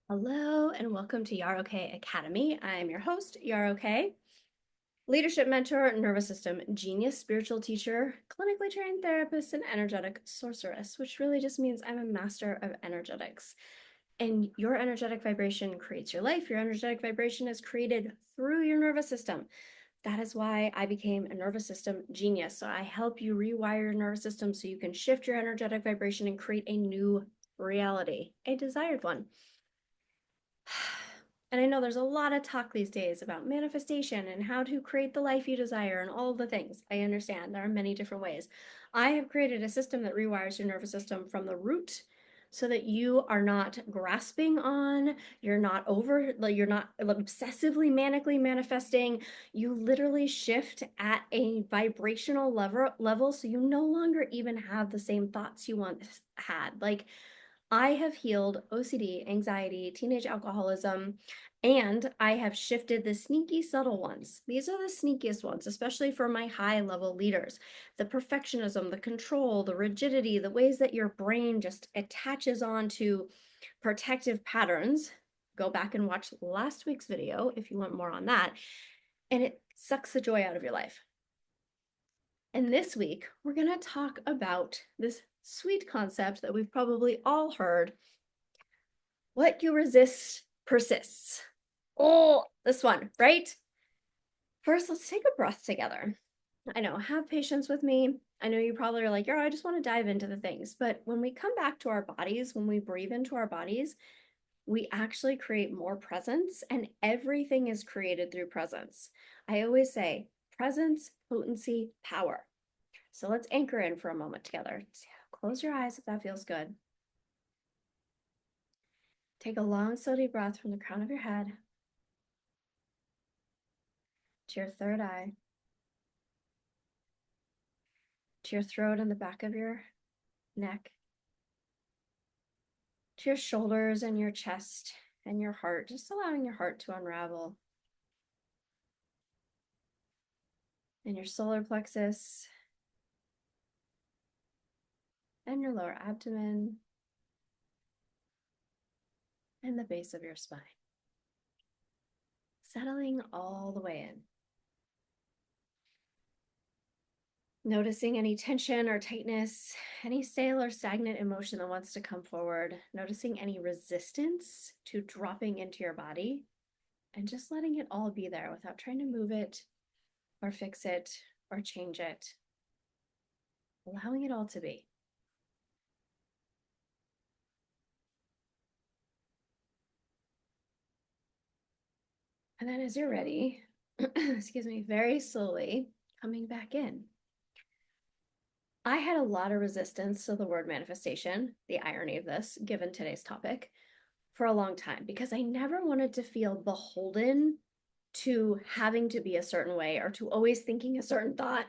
Hello and welcome to You're Okay Academy. I'm your host, You're Okay, leadership mentor, nervous system genius, spiritual teacher, clinically trained therapist, and energetic sorceress, which really just means I'm a master of energetics. And your energetic vibration creates your life. Your energetic vibration is created through your nervous system. That is why I became a nervous system genius. So I help you rewire your nervous system so you can shift your energetic vibration and create a new reality, a desired one. And I know there's a lot of talk these days about manifestation and how to create the life you desire and all the things. I understand there are many different ways. I have created a system that rewires your nervous system from the root so that you are not grasping on, you're not obsessively manically manifesting. You literally shift at a vibrational level so you no longer even have the same thoughts you once had. Like I have healed OCD, anxiety, teenage alcoholism, and I have shifted the sneaky, subtle ones. These are the sneakiest ones, especially for my high level leaders. The perfectionism, the control, the rigidity, the ways that your brain just attaches on to protective patterns. Go back and watch last week's video if you want more on that. And it sucks the joy out of your life. And this week, we're going to talk about this sweet concept that we've probably all heard. What you resist persists. Oh, this one, right? First, let's take a breath together. I know, have patience with me. I know you probably are like, I just want to dive into the things. But when we come back to our bodies, when we breathe into our bodies, we actually create more presence, and everything is created through presence. I always say presence, potency, power. So let's anchor in for a moment together. Close your eyes if that feels good. Take a long, slow, deep breath from the crown of your head to your third eye, to your throat and the back of your neck, to your shoulders and your chest and your heart, just allowing your heart to unravel. And your solar plexus and your lower abdomen and the base of your spine. Settling all the way in. Noticing any tension or tightness, any stale or stagnant emotion that wants to come forward. Noticing any resistance to dropping into your body and just letting it all be there without trying to move it or fix it or change it. Allowing it all to be. And then as you're ready, excuse me, very slowly coming back in. I had a lot of resistance to the word manifestation, the irony of this, given today's topic, for a long time because I never wanted to feel beholden to having to be a certain way or to always thinking a certain thought,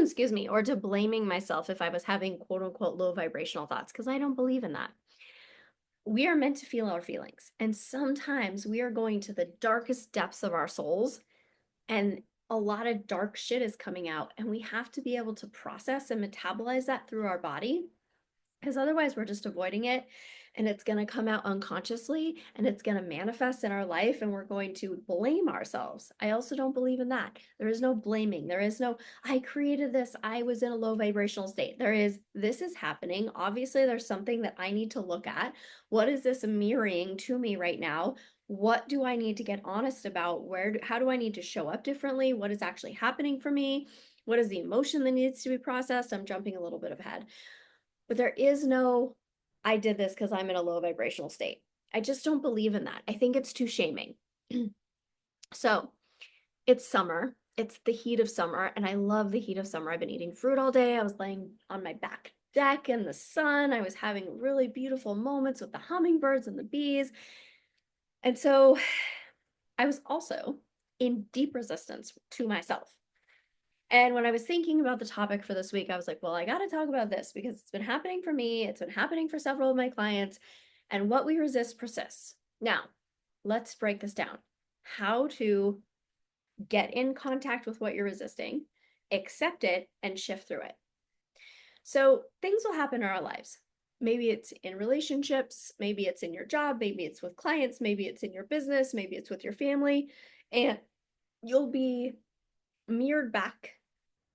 excuse me, or to blaming myself if I was having quote unquote low vibrational thoughts, because I don't believe in that. We are meant to feel our feelings. And sometimes we are going to the darkest depths of our souls and a lot of dark shit is coming out. And we have to be able to process and metabolize that through our body because otherwise we're just avoiding it and it's going to come out unconsciously and it's going to manifest in our life and we're going to blame ourselves. I also don't believe in that. There is no blaming. There is no, I created this. I was in a low vibrational state. There is, this is happening. Obviously, there's something that I need to look at. What is this mirroring to me right now? What do I need to get honest about? How do I need to show up differently? What is actually happening for me? What is the emotion that needs to be processed? I'm jumping a little bit ahead. But there is no, I did this because I'm in a low vibrational state. I just don't believe in that. I think it's too shaming. So it's summer. It's the heat of summer, and I love the heat of summer. I've been eating fruit all day. I was laying on my back deck in the sun. I was having really beautiful moments with the hummingbirds and the bees. And so I was also in deep resistance to myself. And when I was thinking about the topic for this week, I was like, well, I got to talk about this because it's been happening for me. It's been happening for several of my clients. And what we resist persists. Now, let's break this down. How to get in contact with what you're resisting, accept it, and shift through it. So things will happen in our lives. Maybe it's in relationships, maybe it's in your job, maybe it's with clients, maybe it's in your business, maybe it's with your family. And you'll be mirrored back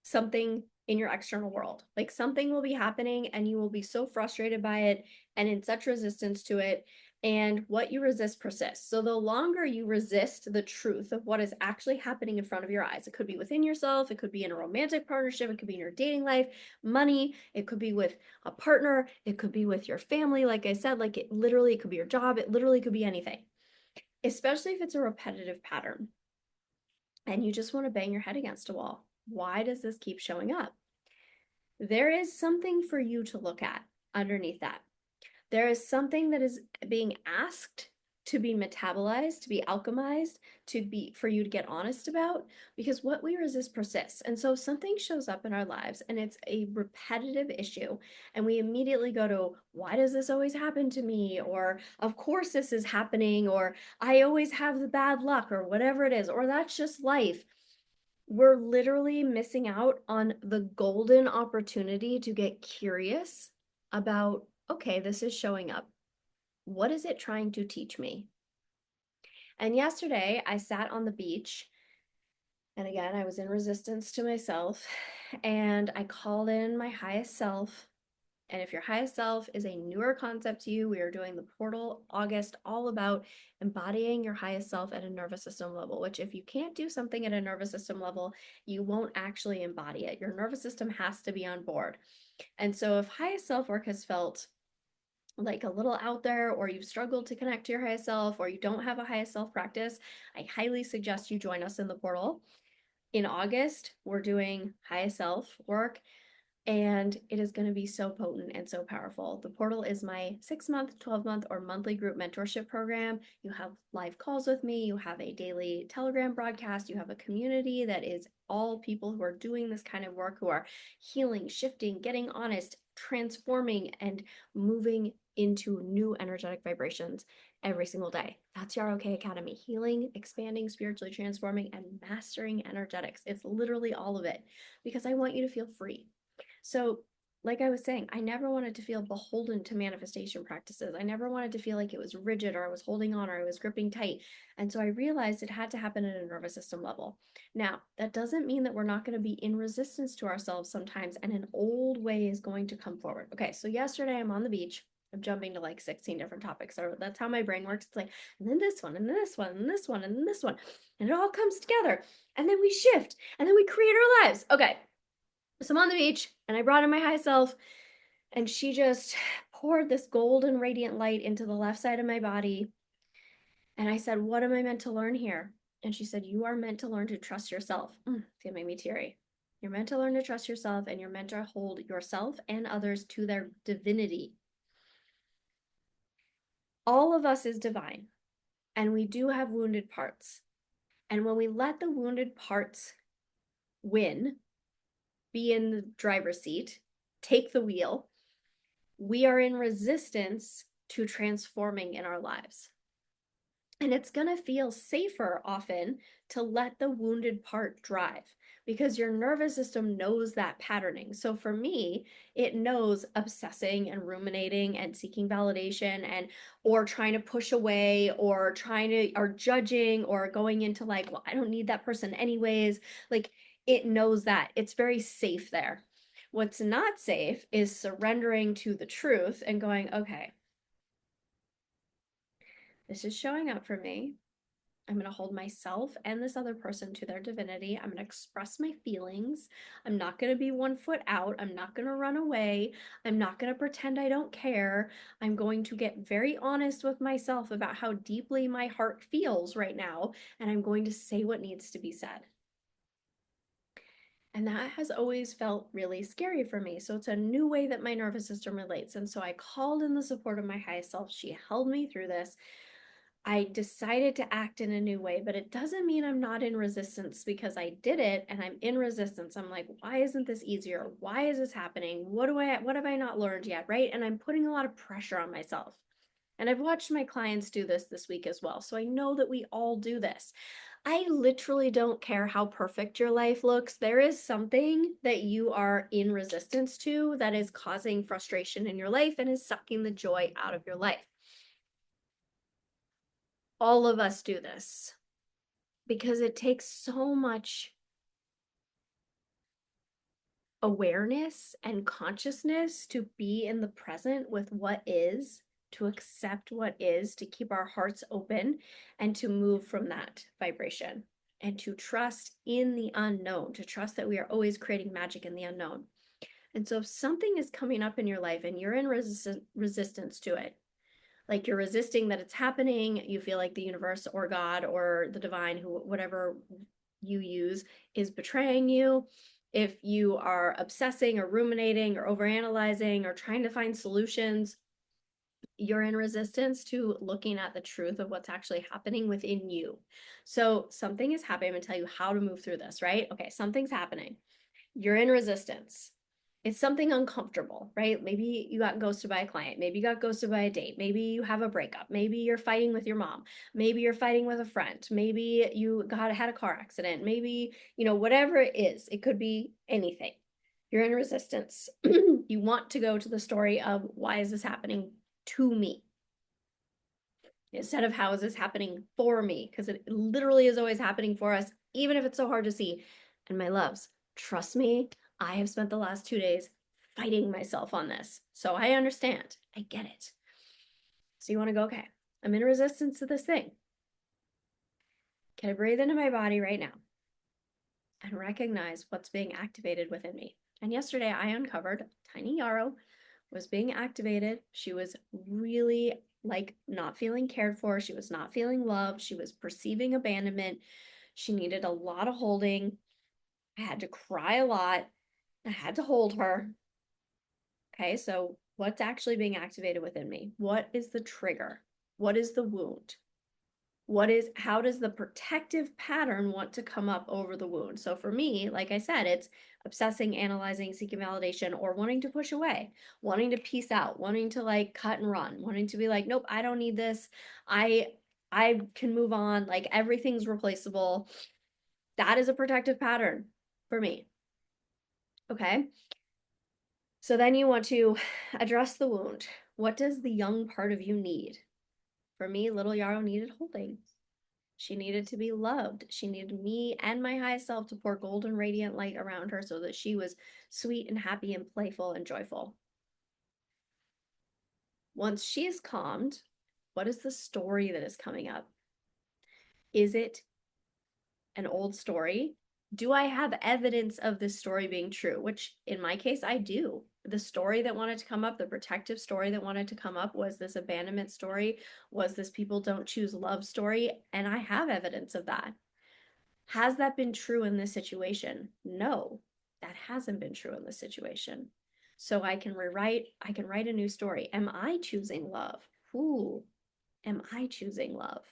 something in your external world. Like something will be happening and you will be so frustrated by it and in such resistance to it. And what you resist persists. So the longer you resist the truth of what is actually happening in front of your eyes, it could be within yourself, it could be in a romantic partnership, it could be in your dating life, money, it could be with a partner, it could be with your family. Like I said, like it could be your job, it literally could be anything, especially if it's a repetitive pattern and you just want to bang your head against a wall. Why does this keep showing up? There is something for you to look at underneath that. There is something that is being asked to be metabolized, to be alchemized, for you to get honest about, because what we resist persists. And so if something shows up in our lives and it's a repetitive issue, and we immediately go to, why does this always happen to me? Or of course this is happening, or I always have the bad luck, or whatever it is, or that's just life. We're literally missing out on the golden opportunity to get curious about, okay, this is showing up. What is it trying to teach me? And yesterday I sat on the beach, and again, I was in resistance to myself, and I called in my highest self. And if your highest self is a newer concept to you, we are doing the Portal August all about embodying your highest self at a nervous system level, which if you can't do something at a nervous system level, you won't actually embody it. Your nervous system has to be on board. And so if highest self work has felt like a little out there, or you've struggled to connect to your highest self, or you don't have a highest self practice, I highly suggest you join us in the portal. In August, we're doing highest self work, and it is going to be so potent and so powerful. The portal is my 6-month, 12-month, or monthly group mentorship program. You have live calls with me, you have a daily Telegram broadcast, you have a community that is all people who are doing this kind of work, who are healing, shifting, getting honest, transforming, and moving into new energetic vibrations every single day. That's your OK Academy: healing, expanding, spiritually transforming, and mastering energetics. It's literally all of it, because I want you to feel free. So, like I was saying, I never wanted to feel beholden to manifestation practices. I never wanted to feel like it was rigid, or I was holding on, or I was gripping tight. And so I realized it had to happen at a nervous system level. Now, that doesn't mean that we're not going to be in resistance to ourselves sometimes, and an old way is going to come forward. Okay, so yesterday I'm on the beach. I'm jumping to like 16 different topics. So that's how my brain works. It's like, and then this one, and then this one, and this one, and then this one. And it all comes together. And then we shift, and then we create our lives. Okay, so I'm on the beach, and I brought in my high self, and she just poured this golden radiant light into the left side of my body. And I said, what am I meant to learn here? And she said, you are meant to learn to trust yourself. It's gonna make me teary. You're meant to learn to trust yourself, and you're meant to hold yourself and others to their divinity. All of us is divine, and we do have wounded parts. And when we let the wounded parts win, be in the driver's seat, take the wheel, we are in resistance to transforming in our lives. And it's going to feel safer often to let the wounded part drive, because your nervous system knows that patterning. So for me, it knows obsessing and ruminating and seeking validation, and or trying to push away, or judging, or going into like, well, I don't need that person anyways. Like, it knows that. It's very safe there. What's not safe is surrendering to the truth and going, okay, this is showing up for me. I'm going to hold myself and this other person to their divinity. I'm going to express my feelings. I'm not going to be 1 foot out. I'm not going to run away. I'm not going to pretend I don't care. I'm going to get very honest with myself about how deeply my heart feels right now, and I'm going to say what needs to be said. And that has always felt really scary for me. So it's a new way that my nervous system relates. And so I called in the support of my highest self. She held me through this. I decided to act in a new way, but it doesn't mean I'm not in resistance because I did it and I'm in resistance. I'm like, why isn't this easier? Why is this happening? What have I not learned yet? Right? And I'm putting a lot of pressure on myself. And I've watched my clients do this week as well. So I know that we all do this. I literally don't care how perfect your life looks. There is something that you are in resistance to that is causing frustration in your life and is sucking the joy out of your life. All of us do this because it takes so much awareness and consciousness to be in the present with what is, to accept what is, to keep our hearts open, and to move from that vibration, and to trust in the unknown, to trust that we are always creating magic in the unknown. And so if something is coming up in your life and you're in resistance to it, like you're resisting that it's happening, you feel like the universe or God or the divine, who whatever you use, is betraying you, if you are obsessing or ruminating or overanalyzing or trying to find solutions, you're in resistance to looking at the truth of what's actually happening within you. So something is happening. I'm going to tell you how to move through this, right? Okay, something's happening. You're in resistance. It's something uncomfortable, right? Maybe you got ghosted by a client. Maybe you got ghosted by a date. Maybe you have a breakup. Maybe you're fighting with your mom. Maybe you're fighting with a friend. Maybe you had a car accident. Maybe, whatever it is, it could be anything. You're in resistance. You want to go to the story of, why is this happening to me? Instead of, how is this happening for me? Because it literally is always happening for us, even if it's so hard to see. And my loves, trust me, I have spent the last 2 days fighting myself on this. So I understand. I get it. So you want to go, okay, I'm in resistance to this thing. Can I breathe into my body right now and recognize what's being activated within me? And yesterday I uncovered tiny Yarrow was being activated. She was really like not feeling cared for. She was not feeling loved. She was perceiving abandonment. She needed a lot of holding. I had to cry a lot. I had to hold her. Okay, so what's actually being activated within me? What is the trigger? What is the wound? How does the protective pattern want to come up over the wound? So for me, like I said, it's obsessing, analyzing, seeking validation, or wanting to push away, wanting to peace out, wanting to like cut and run, wanting to be like, nope, I don't need this. I I can move on. Like everything's replaceable. That is a protective pattern for me. Okay. So then you want to address the wound. What does the young part of you need? For me, little Yarrow needed holding. She needed to be loved. She needed me and my high self to pour golden radiant light around her so that she was sweet and happy and playful and joyful. Once she is calmed, what is the story that is coming up? Is it an old story? Do I have evidence of this story being true? Which in my case, I do. The story that wanted to come up, the protective story that wanted to come up, was this abandonment story, was this people don't choose love story, and I have evidence of that. Has that been true in this situation? No, that hasn't been true in this situation. So I can write a new story. Am I choosing love? Ooh, am I choosing love?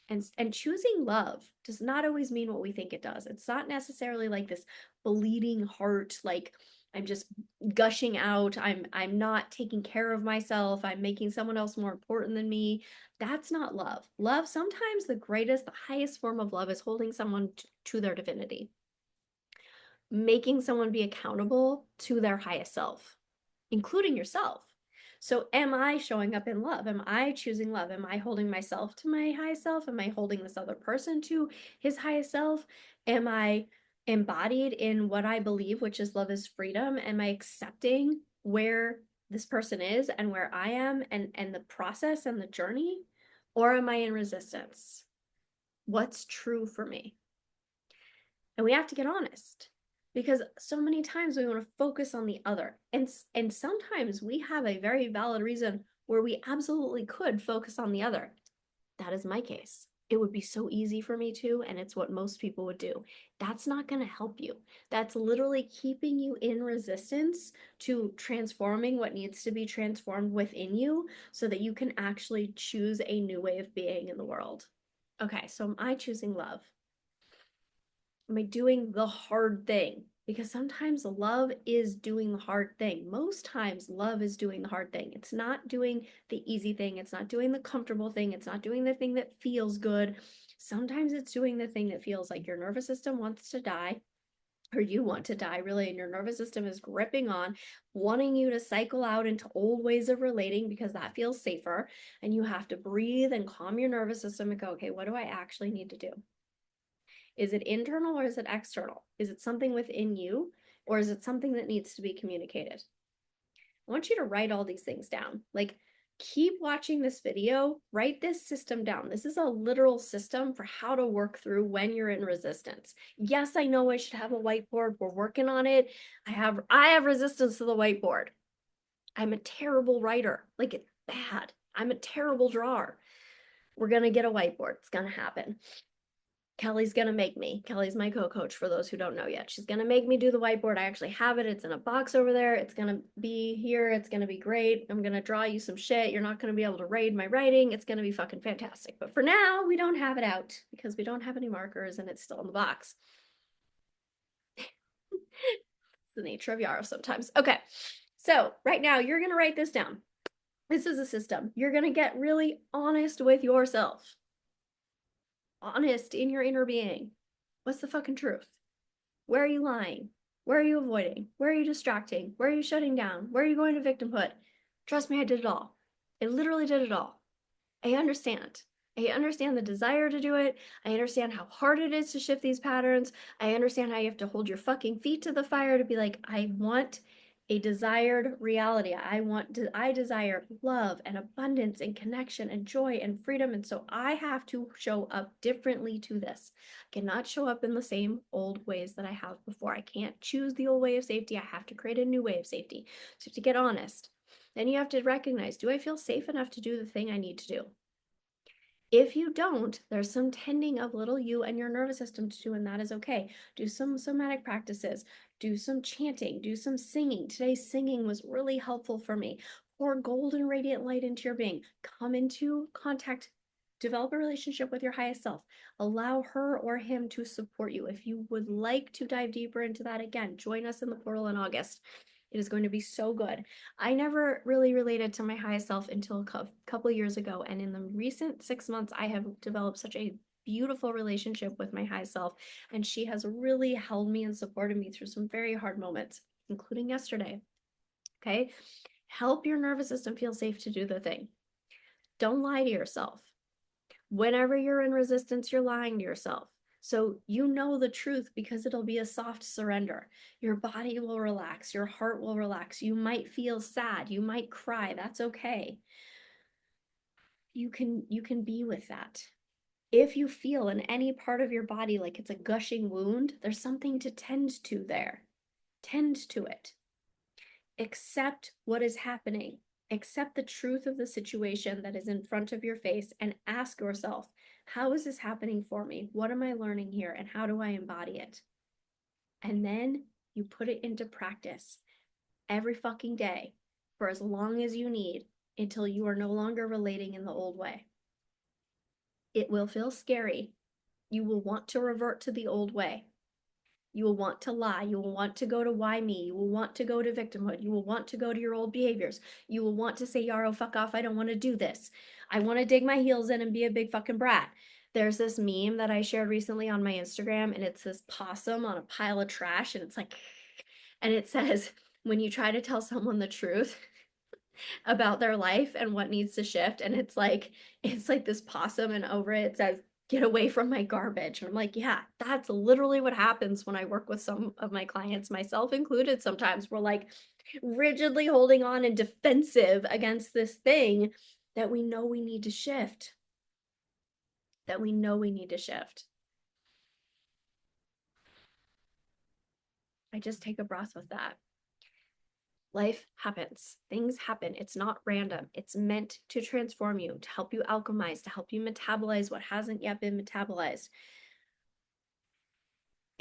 And choosing love does not always mean what we think it does. It's not necessarily like this bleeding heart, like I'm just gushing out, I'm not taking care of myself, I'm making someone else more important than me. That's not love. Love, sometimes the greatest, the highest form of love is holding someone to their divinity, making someone be accountable to their highest self, including yourself. So am I showing up in love? Am I choosing love? Am I holding myself to my highest self? Am I holding this other person to his highest self? Am I embodied in what I believe, which is love is freedom? Am I accepting where this person is and where I am, and the process and the journey? Or am I in resistance? What's true for me? And we have to get honest, because so many times we want to focus on the other. And sometimes we have a very valid reason where we absolutely could focus on the other. That is my case. It would be so easy for me to, and it's what most people would do. That's not going to help you. That's literally keeping you in resistance to transforming what needs to be transformed within you so that you can actually choose a new way of being in the world. Okay, so am I choosing love? Am I doing the hard thing? Because sometimes love is doing the hard thing. Most times, love is doing the hard thing. It's not doing the easy thing. It's not doing the comfortable thing. It's not doing the thing that feels good. Sometimes it's doing the thing that feels like your nervous system wants to die, or you want to die, really, and your nervous system is gripping on, wanting you to cycle out into old ways of relating because that feels safer. And you have to breathe and calm your nervous system and go, okay, what do I actually need to do? Is it internal or is it external? Is it something within you or is it something that needs to be communicated? I want you to write all these things down. Like, keep watching this video, write this system down. This is a literal system for how to work through when you're in resistance. Yes, I know I should have a whiteboard. We're working on it. I have resistance to the whiteboard. I'm a terrible writer. Like, it's bad. I'm a terrible drawer. We're going to get a whiteboard. It's going to happen. Kelly's going to make me. Kelly's my co-coach for those who don't know yet. She's going to make me do the whiteboard. I actually have it. It's in a box over there. It's going to be here. It's going to be great. I'm going to draw you some shit. You're not going to be able to read my writing. It's going to be fucking fantastic. But for now, we don't have it out because we don't have any markers and it's still in the box. It's the nature of Yarrow sometimes. Okay. So right now, you're going to write this down. This is a system. You're going to get really honest with yourself. Honest in your inner being. What's the fucking truth? Where are you lying? Where are you avoiding? Where are you distracting? Where are you shutting down? Where are you going to victimhood? Trust me, I did it all. I literally did it all. I understand. I understand the desire to do it. I understand how hard it is to shift these patterns. I understand how you have to hold your fucking feet to the fire to be like, I want a desired reality. I desire love and abundance and connection and joy and freedom. And so I have to show up differently to this. I cannot show up in the same old ways that I have before. I can't choose the old way of safety. I have to create a new way of safety. So to get honest, then you have to recognize, do I feel safe enough to do the thing I need to do? If you don't, there's some tending of little you and your nervous system to do, and that is okay. Do some somatic practices, do some chanting, do some singing. Today's singing was really helpful for me. Pour golden radiant light into your being. Come into contact, develop a relationship with your highest self. Allow her or him to support you. If you would like to dive deeper into that, again, join us in the portal in August. It is going to be so good. I never really related to my highest self until a couple years ago. And in the recent 6 months, I have developed such a beautiful relationship with my high self. And she has really held me and supported me through some very hard moments, including yesterday. Okay. Help your nervous system feel safe to do the thing. Don't lie to yourself. Whenever you're in resistance, you're lying to yourself. So you know the truth because it'll be a soft surrender. Your body will relax. Your heart will relax. You might feel sad. You might cry. That's okay. You can be with that. If you feel in any part of your body like it's a gushing wound, there's something to tend to there. Tend to it. Accept what is happening. Accept the truth of the situation that is in front of your face and ask yourself, how is this happening for me? What am I learning here? And how do I embody it? And then you put it into practice every fucking day for as long as you need until you are no longer relating in the old way. It will feel scary. You will want to revert to the old way. You will want to lie. You will want to go to why me. You will want to go to victimhood. You will want to go to your old behaviors. You will want to say, Yarrow, fuck off. I don't want to do this. I want to dig my heels in and be a big fucking brat. There's this meme that I shared recently on my Instagram, and it's this possum on a pile of trash, and it's like, and it says, when you try to tell someone the truth about their life and what needs to shift, and it's like this possum, and over it says, get away from my garbage. And I'm like, yeah, that's literally what happens when I work with some of my clients, myself included. Sometimes we're like rigidly holding on and defensive against this thing that we know we need to shift. That we know we need to shift. I just take a breath with that. Life happens. Things happen. It's not random. It's meant to transform you, to help you alchemize, to help you metabolize what hasn't yet been metabolized.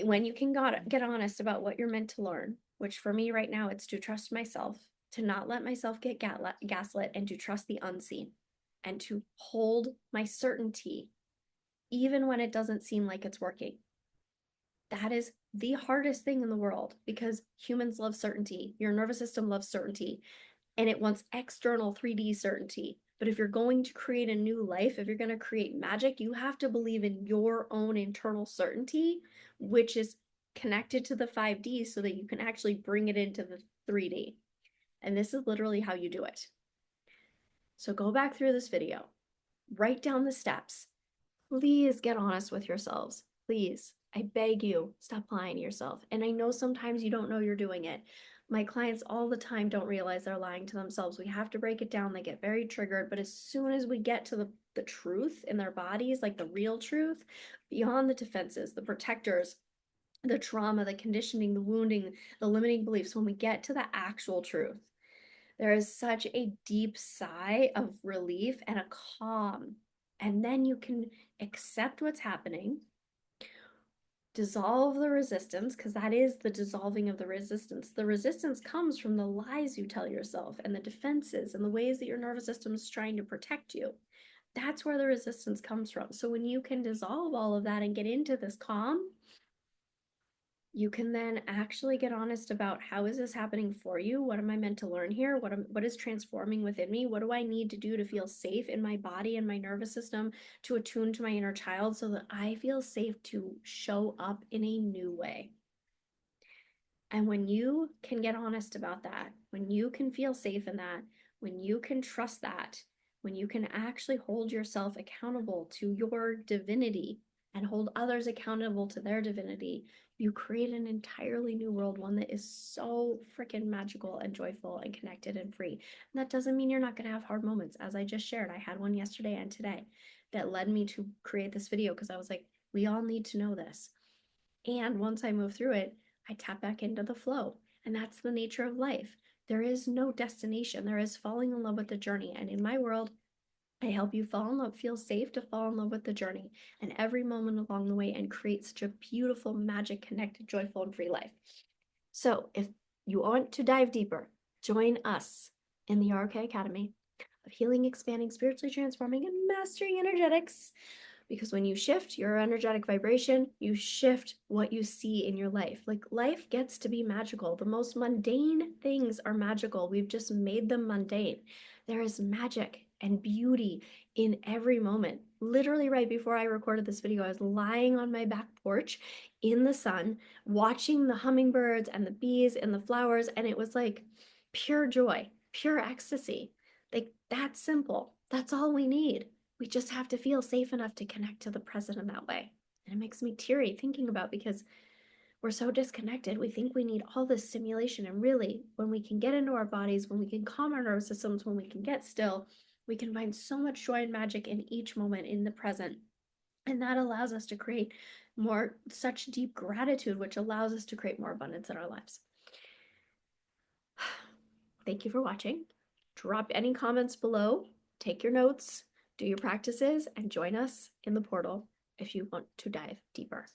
When you can get honest about what you're meant to learn, which for me right now, it's to trust myself, to not let myself get gaslit, and to trust the unseen, and to hold my certainty even when it doesn't seem like it's working. That is the hardest thing in the world because humans love certainty. Your nervous system loves certainty and it wants external 3D certainty. But if you're going to create a new life, if you're going to create magic, you have to believe in your own internal certainty, which is connected to the 5D so that you can actually bring it into the 3D. And this is literally how you do it. So go back through this video, write down the steps. Please get honest with yourselves. Please, I beg you, stop lying to yourself. And I know sometimes you don't know you're doing it. My clients all the time don't realize they're lying to themselves. We have to break it down. They get very triggered. But as soon as we get to the truth in their bodies, like the real truth, beyond the defenses, the protectors, the trauma, the conditioning, the wounding, the limiting beliefs, when we get to the actual truth, there is such a deep sigh of relief and a calm. And then you can accept what's happening, dissolve the resistance, because that is the dissolving of the resistance. The resistance comes from the lies you tell yourself and the defenses and the ways that your nervous system is trying to protect you. That's where the resistance comes from. So when you can dissolve all of that and get into this calm, you can then actually get honest about how is this happening for you? What am I meant to learn here? What is transforming within me? What do I need to do to feel safe in my body and my nervous system, to attune to my inner child so that I feel safe to show up in a new way? And when you can get honest about that, when you can feel safe in that, when you can trust that, when you can actually hold yourself accountable to your divinity and hold others accountable to their divinity, you create an entirely new world, one that is so freaking magical and joyful and connected and free. And that doesn't mean you're not going to have hard moments. As I just shared, I had one yesterday and today that led me to create this video because I was like, we all need to know this. And once I move through it, I tap back into the flow. And that's the nature of life. There is no destination. There is falling in love with the journey. And in my world, I help you fall in love, feel safe to fall in love with the journey and every moment along the way and create such a beautiful, magic, connected, joyful, and free life. So if you want to dive deeper, join us in the RK Academy of Healing, Expanding, Spiritually Transforming, and Mastering Energetics. Because when you shift your energetic vibration, you shift what you see in your life. Like life gets to be magical. The most mundane things are magical. We've just made them mundane. There is magic and beauty in every moment. Literally, right before I recorded this video, I was lying on my back porch in the sun, watching the hummingbirds and the bees and the flowers, and it was like pure joy, pure ecstasy. Like that's simple. That's all we need. We just have to feel safe enough to connect to the present in that way. And it makes me teary thinking about, because we're so disconnected. We think we need all this stimulation. And really, when we can get into our bodies, when we can calm our nervous systems, when we can get still, we can find so much joy and magic in each moment in the present. And that allows us to create such deep gratitude, which allows us to create more abundance in our lives. Thank you for watching. Drop any comments below, take your notes, do your practices, and join us in the portal if you want to dive deeper.